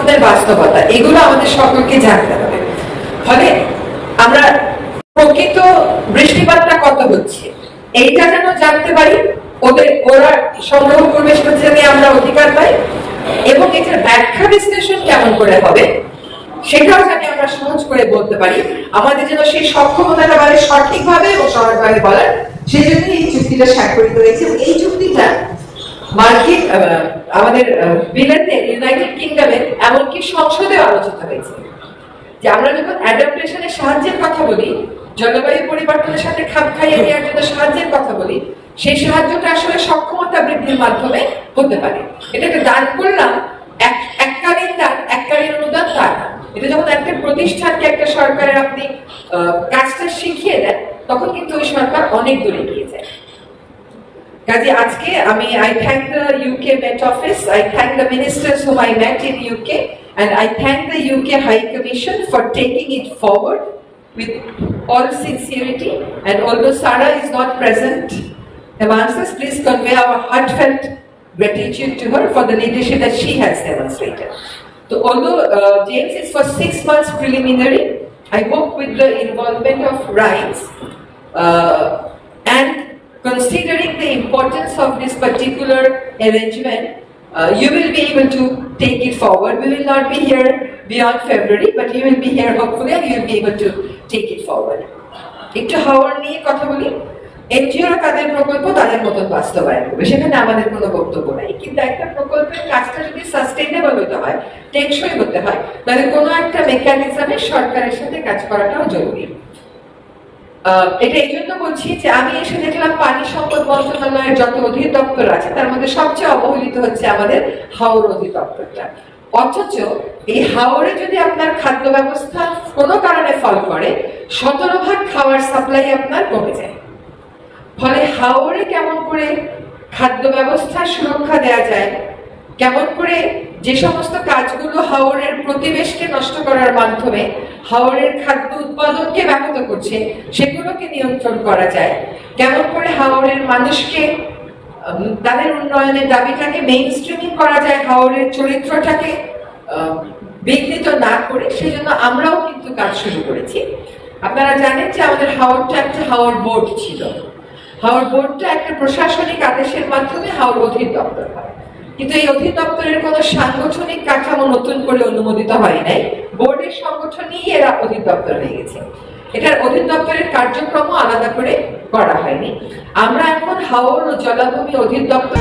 জীবনের বাস্তবতা, এগুলো আমাদের সকলকে জানতে হবে। ফলে আমরা প্রকৃত বৃষ্টিপাতটা কত হচ্ছে এইটা যেন জানতে পারি, ওরা সংগ্রহ করবে সেটা জানি আমরা অধিকার পাই, এবং এটার ব্যাখ্যা বিশ্লেষণ কেমন করে হবে সেটাও জানি আমরা সহজ করে বলতে পারি। আমাদের যেন সেই সক্ষমতাটা মানে সঠিকভাবে এবং সহজভাবে বলার, সেই জন্য এই চুক্তিটা স্বাক্ষরিত হয়েছে। এই চুক্তিটা মার্কিন আমাদের বিলেতে ইউনাইটেড কিংডমের এমনকি সংসদেও আলোচিত হয়েছে যে আমরা যখন অ্যাডাপ্টেশনের সাহায্যের কথা বলি, জলবায়ু পরিবর্তনের সাথে খাপ খাইয়ে নেওয়ার জন্য সাহায্যের কথা বলি, সেই সাহায্যটা আসলে সক্ষমতা বৃদ্ধির মাধ্যমে হতে পারে। এটাকে দান করলাম, এককালীন দান, এককালীন অনুদান তা না। এটা যখন একটা প্রতিষ্ঠানকে একটা সরকারের আপনি কাজটা শিখিয়ে দেন, তখন কিন্তু ওই সরকার অনেক দূরে এগিয়ে যায়। কাজে আজকে আমি I thank the UK Met Office, I thank the ministers whom I met in UK, and I thank the UK High Commission for taking it forward with all sincerity. And although Sarah is not present amongst us, please convey our heartfelt gratitude to her for the leadership that she has demonstrated. So although James is for 6 months preliminary, I hope with the involvement of RISE and considering the importance of this particular arrangement, you will be able to take it forward. We will not be here beyond February, but you will be here hopefully, and you will be able to take it forward. একটু হাওয়ার নিয়ে কথা বলি। এনজিওরা তাদের প্রকল্প তাদের মতন বাস্তবায়ন করবে, সেখানে আমাদের কোনো বক্তব্য নাই। কিন্তু একটা প্রকল্পের কাজটা যদি সাস্টেইনেবল হতে হয়, টেকসই হতে হয়, তাহলে কোনো একটা মেকানিজমে সরকারের সাথে কাজ করাটাও জরুরি। এটা এই জন্য বলছি যে আমি এসে দেখলাম পানি সম্পদ মন্ত্রণালয়ের যত অধিদপ্তর আছে তার মধ্যে সবচেয়ে অবহেলিত হচ্ছে আমাদের হাওর অধিদপ্তরটা। অথচ এই হাওরে যদি আপনার খাদ্য ব্যবস্থা কোনো কারণে ফল করে, 17% খাওয়ার সাপ্লাই আপনার কমে যায়। ফলে হাওরে কেমন করে খাদ্য ব্যবস্থা সুরক্ষা দেওয়া যায়, কেমন করে যে সমস্ত কাজগুলো হাওরের প্রতিবেশকে নষ্ট করার মাধ্যমে হাওরের খাদ্য উৎপাদনকে ব্যাহত করছে সেগুলোকে নিয়ন্ত্রণ করা যায়, কেমন করে হাওরের মানুষকে তাদের উন্নয়নের দাবিটাকে মেইন স্ট্রিমিং করা যায়, হাওরের চরিত্রটাকে বিঘ্নিত না করে, সেই জন্য আমরাও কিন্তু কাজ শুরু করেছি। আপনারা জানেন যে আমাদের হাওরটা একটা হাওর বোর্ড ছিল। হাওর বোর্ডটা একটা প্রশাসনিক আদেশের মাধ্যমে হাওর অধিদপ্তর হয়, কিন্তু এই অধিদপ্তরের কোনো সাংগঠনিক কাঠামো নতুন করে অনুমোদিত হয় নাই। বোর্ডের সংগঠনই এরা অধিদপ্তর হয়ে গেছে। এটার অধিদপ্তরের কার্যক্রম আলাদা করে করা হয়নি। আমরা এখন হাওর ও জলাভূমি অধিদপ্তর